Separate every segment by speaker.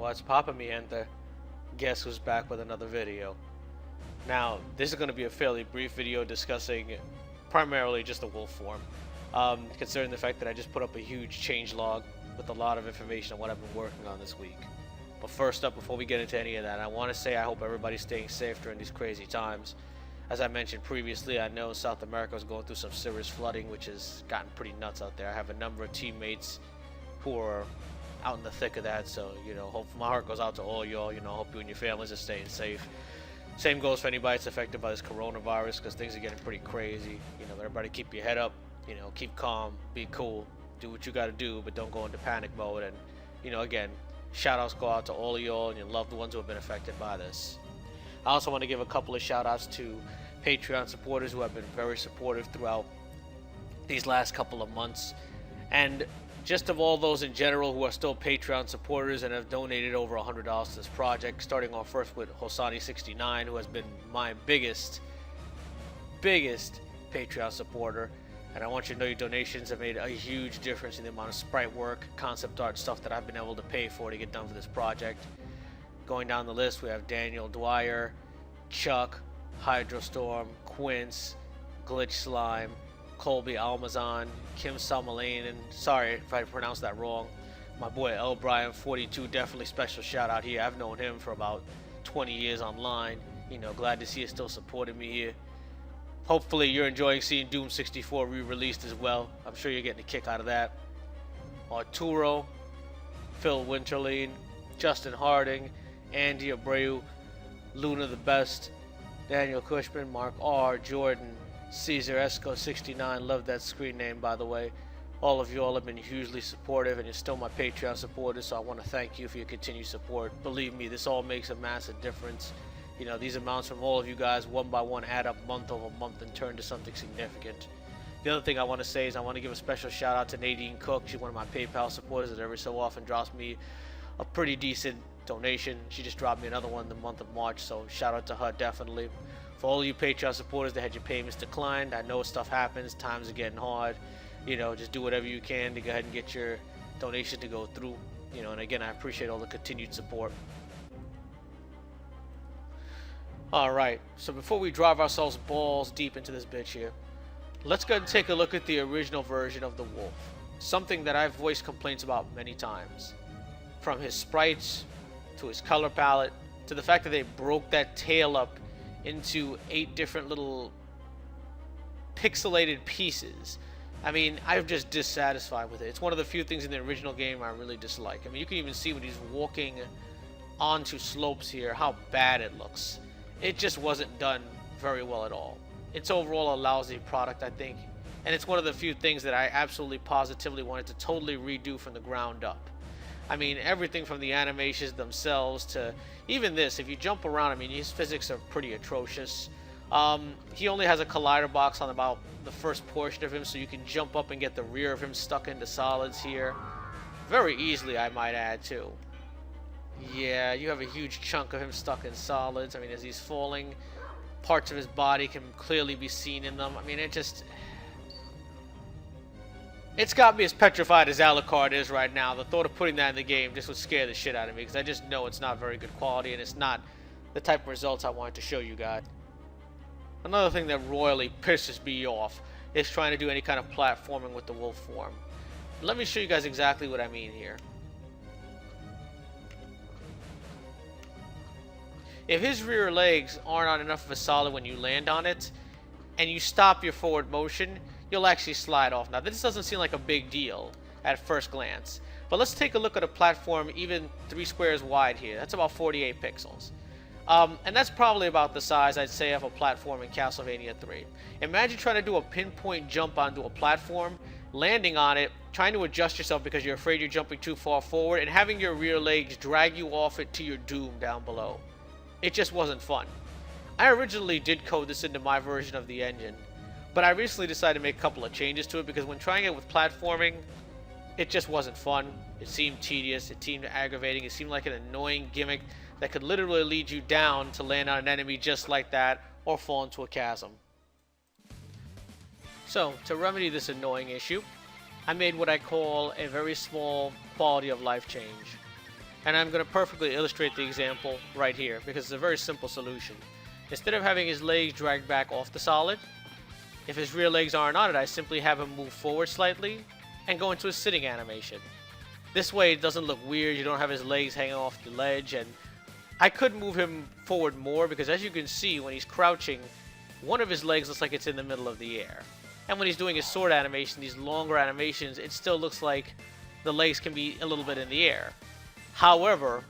Speaker 1: What's poppin', mi gente? Guess who's back with another video. Now, this is going to be a fairly brief video discussing primarily just the wolf form. Considering the fact that I just put up a huge change log with a lot of information on what I've been working on this week. But first up, before we get into any of that, I want to say I hope everybody's staying safe during these crazy times. As I mentioned previously, I know South America is going through some serious flooding, which has gotten pretty nuts out there. I have a number of teammates who are out in the thick of that, so, hope my heart goes out to all y'all. Hope you and your families are staying safe. Same goes for anybody that's affected by this coronavirus, because things are getting pretty crazy. Everybody keep your head up, keep calm, be cool, do what you got to do, but don't go into panic mode. And, again, shout outs go out to all of y'all and your loved ones who have been affected by this. I also want to give a couple of shout outs to Patreon supporters who have been very supportive throughout these last couple of months. And just of all those in general who are still Patreon supporters and have donated over $100 to this project, starting off first with Hosani69, who has been my biggest Patreon supporter. And I want you to know your donations have made a huge difference in the amount of sprite work, concept art stuff that I've been able to pay for to get done for this project. Going down the list, we have Daniel Dwyer, Chuck, Hydrostorm, Quince, Glitch Slime, Colby Almazan, Kim Salmalain, and sorry if I pronounced that wrong, my boy L Brian 42, definitely special shout out here. I've known him for about 20 years online. Glad to see you still supporting me here. Hopefully you're enjoying seeing Doom 64 re-released as well. I'm sure you're getting a kick out of that. Arturo, Phil Winterline, Justin Harding, Andy Abreu, Luna the Best, Daniel Cushman, Mark R, Jordan, Caesar Esco 69, love that screen name by the way. All of you all have been hugely supportive and you're still my Patreon supporters, so I want to thank you for your continued support. Believe me, this all makes a massive difference. These amounts from all of you guys one by one add up month over month and turn to something significant. The other thing I want to say is I want to give a special shout out to Nadine Cook. She's one of my PayPal supporters that every so often drops me a pretty decent donation. She just dropped me another one in the month of March, so shout out to her definitely. For all you Patreon supporters that had your payments declined, I know stuff happens, times are getting hard. Just do whatever you can to go ahead and get your donation to go through. And again, I appreciate all the continued support. Alright, so before we drive ourselves balls deep into this bitch here, let's go ahead and take a look at the original version of the wolf. Something that I've voiced complaints about many times. From his sprites, to his color palette, to the fact that they broke that tail up into 8 different little pixelated pieces. I mean, I'm just dissatisfied with it. It's one of the few things in the original game I really dislike. I mean, you can even see when he's walking onto slopes here how bad it looks. It just wasn't done very well at all. It's overall a lousy product, I think. And it's one of the few things that I absolutely positively wanted to totally redo from the ground up. I mean, everything from the animations themselves to even this. If you jump around, I mean, his physics are pretty atrocious. He only has a collider box on about the first portion of him, so you can jump up and get the rear of him stuck into solids here. Very easily, I might add, too. Yeah, you have a huge chunk of him stuck in solids. I mean, as he's falling, parts of his body can clearly be seen in them. I mean, it's got me as petrified as Alucard is right now. The thought of putting that in the game just would scare the shit out of me, because I just know it's not very good quality and it's not the type of results I wanted to show you guys. Another thing that royally pisses me off is trying to do any kind of platforming with the wolf form. Let me show you guys exactly what I mean here. If his rear legs aren't on enough of a solid when you land on it, and you stop your forward motion, you'll actually slide off. Now, this doesn't seem like a big deal at first glance, but let's take a look at a platform even 3 squares wide here. That's about 48 pixels. And that's probably about the size, I'd say, of a platform in Castlevania 3. Imagine trying to do a pinpoint jump onto a platform, landing on it, trying to adjust yourself because you're afraid you're jumping too far forward, and having your rear legs drag you off it to your doom down below. It just wasn't fun. I originally did code this into my version of the engine, but I recently decided to make a couple of changes to it because when trying it with platforming, it just wasn't fun. It seemed tedious, it seemed aggravating, it seemed like an annoying gimmick that could literally lead you down to land on an enemy just like that, or fall into a chasm. So, to remedy this annoying issue, I made what I call a very small quality of life change. And I'm going to perfectly illustrate the example right here because it's a very simple solution. Instead of having his legs dragged back off the solid, if his rear legs aren't on it, I simply have him move forward slightly and go into a sitting animation. This way it doesn't look weird, you don't have his legs hanging off the ledge, and I could move him forward more because as you can see when he's crouching, one of his legs looks like it's in the middle of the air. And when he's doing his sword animation, these longer animations, it still looks like the legs can be a little bit in the air. However,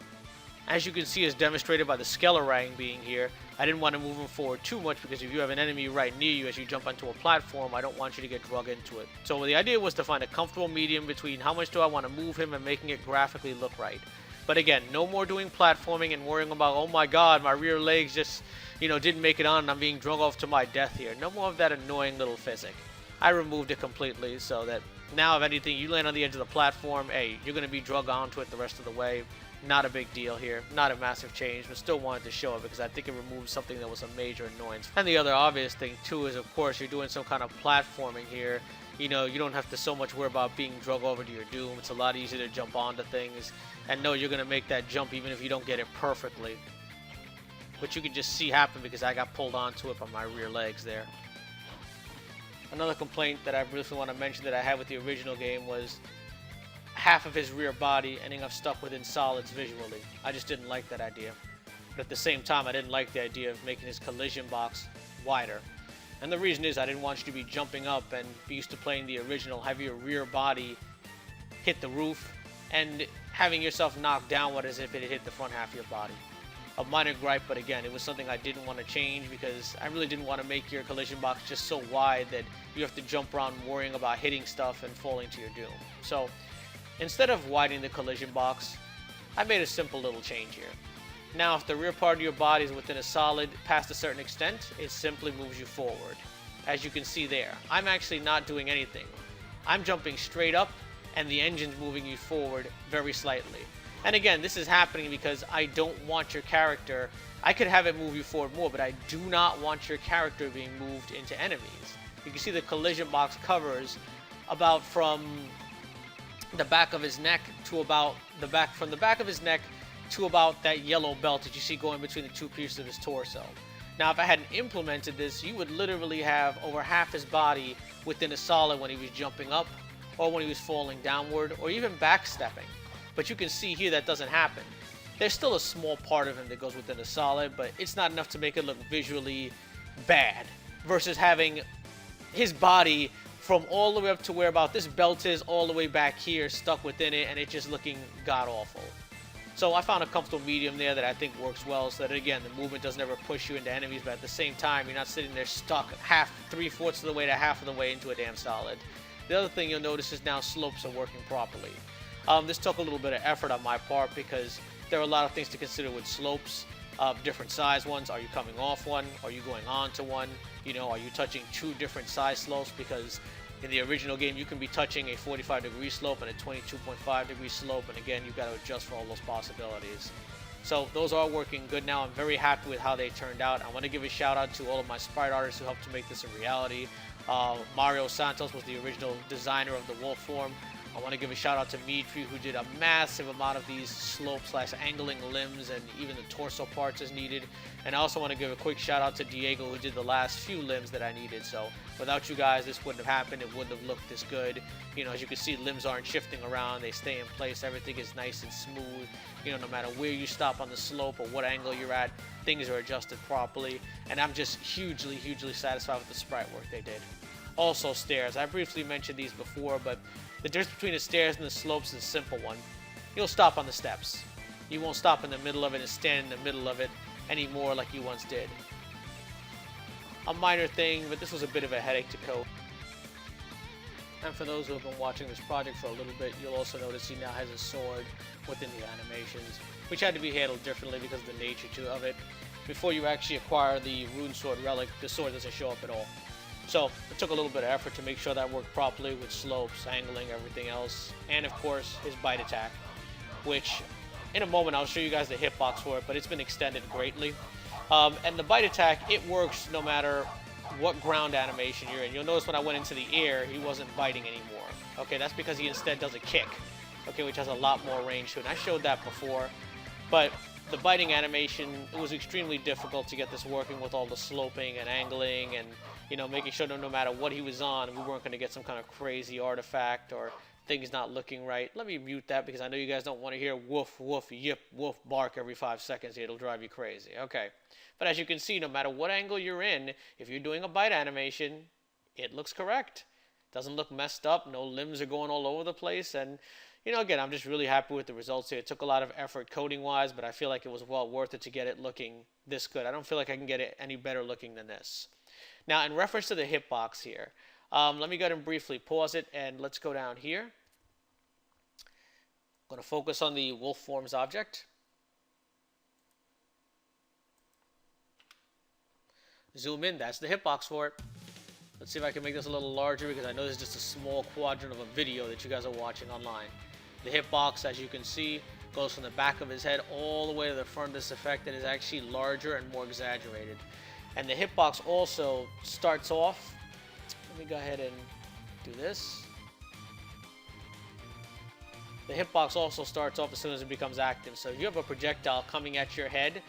Speaker 1: as you can see as demonstrated by the Skelerang being here, I didn't want to move him forward too much because if you have an enemy right near you as you jump onto a platform, I don't want you to get drug into it. So the idea was to find a comfortable medium between how much do I want to move him and making it graphically look right. But again, no more doing platforming and worrying about, oh my god, my rear legs just, didn't make it on and I'm being drug off to my death here. No more of that annoying little physic. I removed it completely so that now if anything, you land on the edge of the platform, hey, you're going to be drug onto it the rest of the way. Not a big deal here, not a massive change, but still wanted to show it because I think it removed something that was a major annoyance. And the other obvious thing too is, of course, you're doing some kind of platforming here. You don't have to so much worry about being drug over to your doom. It's a lot easier to jump onto things and know you're going to make that jump even if you don't get it perfectly. Which you can just see happen because I got pulled onto it by my rear legs there. Another complaint that I briefly want to mention that I had with the original game was half of his rear body ending up stuck within solids visually. I just didn't like that idea. But at the same time, I didn't like the idea of making his collision box wider. And the reason is I didn't want you to be jumping up and be used to playing the original, have your rear body hit the roof and having yourself knocked downward as if it had hit the front half of your body. A minor gripe, but again, it was something I didn't want to change because I really didn't want to make your collision box just so wide that you have to jump around worrying about hitting stuff and falling to your doom. So instead of widening the collision box, I made a simple little change here. Now, if the rear part of your body is within a solid past a certain extent, it simply moves you forward. As you can see there, I'm actually not doing anything. I'm jumping straight up and the engine's moving you forward very slightly. And again, this is happening because I don't want your character, I could have it move you forward more, but I do not want your character being moved into enemies. You can see the collision box covers about from the back of his neck to about from the back of his neck to about that yellow belt that you see going between the two pieces of his torso. Now, if I hadn't implemented this, you would literally have over half his body within a solid when he was jumping up, or when he was falling downward, or even backstepping. But you can see here that doesn't happen. There's still a small part of him that goes within a solid, but it's not enough to make it look visually bad, versus having his body from all the way up to where about this belt is, all the way back here, stuck within it, and it just looking god-awful. So I found a comfortable medium there that I think works well, so that again, the movement doesn't ever push you into enemies, but at the same time, you're not sitting there stuck three-fourths of the way to half of the way into a damn solid. The other thing you'll notice is now slopes are working properly. This took a little bit of effort on my part because there are a lot of things to consider with slopes. Different size ones. Are you coming off one? Are you going on to one? Are you touching two different size slopes? Because in the original game, you can be touching a 45-degree slope and a 22.5-degree slope, and again, you've got to adjust for all those possibilities. So those are working good now. I'm very happy with how they turned out. I want to give a shout out to all of my sprite artists who helped to make this a reality. Mario Santos was the original designer of the wolf form. I want to give a shout out to Mitri, who did a massive amount of these slope/angling limbs and even the torso parts as needed. And I also want to give a quick shout out to Diego, who did the last few limbs that I needed. So without you guys, this wouldn't have happened. It wouldn't have looked this good. As you can see, limbs aren't shifting around. They stay in place. Everything is nice and smooth. No matter where you stop on the slope or what angle you're at, things are adjusted properly. And I'm just hugely, hugely satisfied with the sprite work they did. Also, stairs. I briefly mentioned these before, but the difference between the stairs and the slopes is a simple one. You'll stop on the steps. You won't stop in the middle of it and stand in the middle of it anymore like you once did. A minor thing, but this was a bit of a headache to code. And for those who have been watching this project for a little bit, you'll also notice he now has a sword within the animations, which had to be handled differently because of the nature of it. Before you actually acquire the rune sword relic, the sword doesn't show up at all. So it took a little bit of effort to make sure that worked properly with slopes, angling, everything else. And of course, his bite attack, which in a moment I'll show you guys the hitbox for it, but it's been extended greatly. And the bite attack, it works no matter what ground animation you're in. You'll notice when I went into the air, he wasn't biting anymore. Okay, that's because he instead does a kick. okay, which has a lot more range to it. And I showed that before, but the biting animation, it was extremely difficult to get this working with all the sloping and angling and, you know, making sure that no matter what he was on, we weren't going to get some kind of crazy artifact or things not looking right. Let me mute that because I know you guys don't want to hear woof, woof, yip, woof, bark every 5 seconds. It'll drive you crazy. Okay. But as you can see, no matter what angle you're in, if you're doing a bite animation, it looks correct. Doesn't look messed up. No limbs are going all over the place. And, you know, again, I'm just really happy with the results here. It took a lot of effort coding-wise, but I feel like it was well worth it to get it looking this good. I don't feel like I can get it any better looking than this. Now, in reference to the hitbox here, let me go ahead and briefly pause it, and let's go down here. I'm going to focus on the wolf forms object. Zoom in, that's the hitbox for it. Let's see if I can make this a little larger because I know this is just a small quadrant of a video that you guys are watching online. The hitbox, as you can see, goes from the back of his head all the way to the front of this effect and is actually larger and more exaggerated. And the hitbox also starts off, let me go ahead and do this. The hitbox also starts off as soon as it becomes active. So if you have a projectile coming at your head,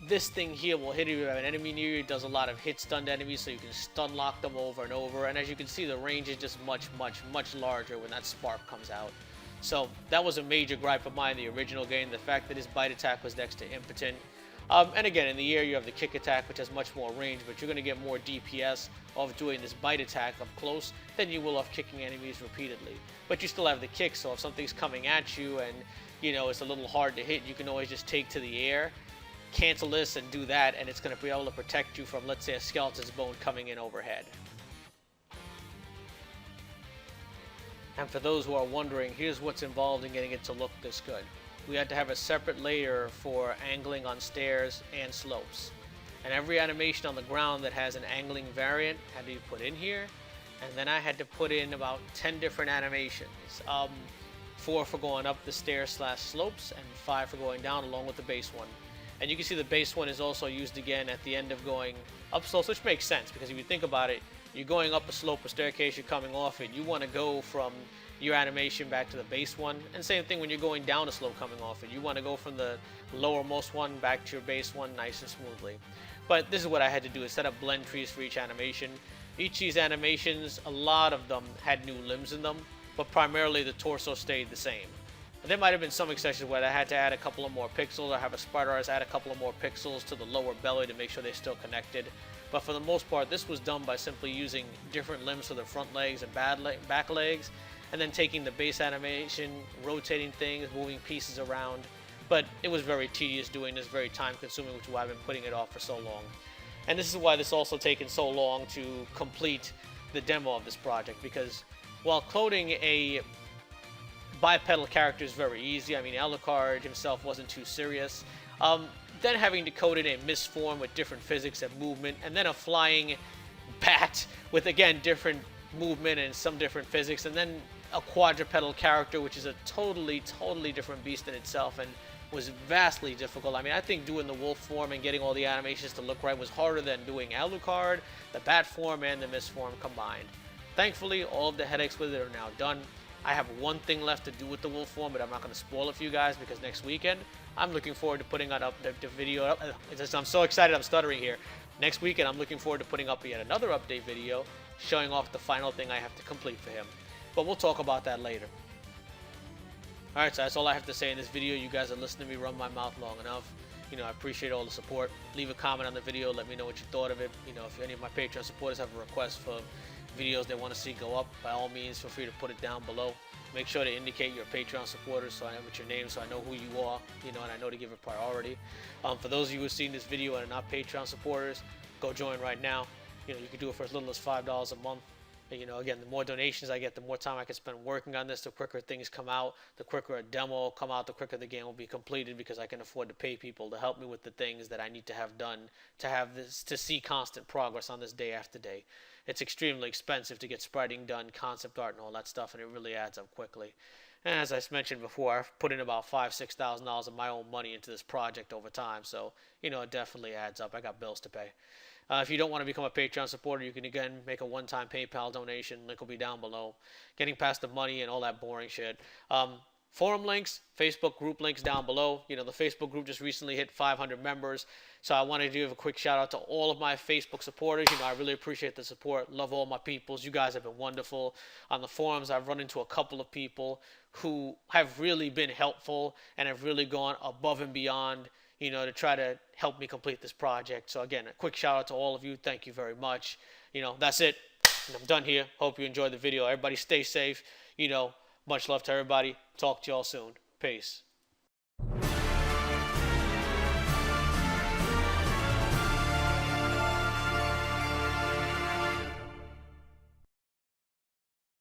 Speaker 1: this thing here will hit if you have an enemy near you. It does a lot of hit stunned enemies, so you can stun lock them over and over. And as you can see, the range is just much, much, much larger when that spark comes out. So that was a major gripe of mine in the original game, the fact that his bite attack was next to impotent. And again, in the air, you have the kick attack, which has much more range, but you're going to get more DPS of doing this bite attack up close than you will of kicking enemies repeatedly. But you still have the kick, so if something's coming at you and, you know, it's a little hard to hit, you can always just take to the air, cancel this and do that, and it's going to be able to protect you from, let's say, a skeleton's bone coming in overhead. And for those who are wondering, here's what's involved in getting it to look this good. We had to have a separate layer for angling on stairs and slopes. And every animation on the ground that has an angling variant had to be put in here. And then I had to put in about 10 different animations. 4 for going up the stairs / slopes and 5 for going down along with the base one. And you can see the base one is also used again at the end of going up slopes, which makes sense because if you think about it, you're going up a slope or staircase, you're coming off it, you want to go from your animation back to the base one. And same thing when you're going down a slope coming off it. You want to go from the lowermost one back to your base one nice and smoothly. But this is what I had to do, is set up blend trees for each animation. Each of these animations, a lot of them had new limbs in them, but primarily the torso stayed the same. There might have been some exceptions where I had to add a couple of more pixels or have a sprite artist add a couple of more pixels to the lower belly to make sure they're still connected. But for the most part, this was done by simply using different limbs for the front legs and back legs, and then taking the base animation, rotating things, moving pieces around. But it was very tedious doing this, very time consuming, which is why I've been putting it off for so long. And this is why this also taken so long to complete the demo of this project, because while coding a bipedal character is very easy, I mean, Alucard himself wasn't too serious. Then having to code in a misform with different physics and movement, and then a flying bat with, again, different movement and some different physics, and then a quadrupedal character, which is a totally different beast in itself, and was vastly difficult. I mean, I think doing the wolf form and getting all the animations to look right was harder than doing Alucard, the bat form, and the misform combined. Thankfully, all of the headaches with it are now done. I have one thing left to do with the wolf form, but I'm not going to spoil it for you guys because next weekend I'm looking forward to putting up the video up. I'm so excited, I'm stuttering here. Next weekend I'm looking forward to putting up yet another update video showing off the final thing I have to complete for him. But we'll talk about that later. Alright, so that's all I have to say in this video. You guys have listened to me run my mouth long enough. You know, I appreciate all the support. Leave a comment on the video, let me know what you thought of it. You know, if any of my Patreon supporters have a request for videos they want to see go up, by all means feel free to put it down below. Make sure to indicate your Patreon supporters so I know with your name, so I know who you are, you know, and I know to give it priority. For those of you who are seeing this video and are not Patreon supporters, go join right now. You know, you can do it for as little as $5 a month. And, you know, again, the more donations I get, the more time I can spend working on this, the quicker things come out, the quicker a demo will come out, the quicker the game will be completed, because I can afford to pay people to help me with the things that I need to have done to have this, to see constant progress on this day after day. It's extremely expensive to get spriting done, concept art and all that stuff, and it really adds up quickly. And as I mentioned before, I've put in about $5,000-$6,000 of my own money into this project over time, so, you know, it definitely adds up. I got bills to pay. If you don't want to become a Patreon supporter, you can again make a one-time PayPal donation. Link will be down below. Getting past the money and all that boring shit. Forum links, Facebook group links down below. You know, the Facebook group just recently hit 500 members. So I wanted to give a quick shout out to all of my Facebook supporters. You know, I really appreciate the support. Love all my peoples. You guys have been wonderful. On the forums, I've run into a couple of people who have really been helpful and have really gone above and beyond, you know, to try to help me complete this project. So again, a quick shout out to all of you. Thank you very much. You know, that's it. I'm done here. Hope you enjoyed the video. Everybody stay safe. You know, much love to everybody. Talk to y'all soon. Peace.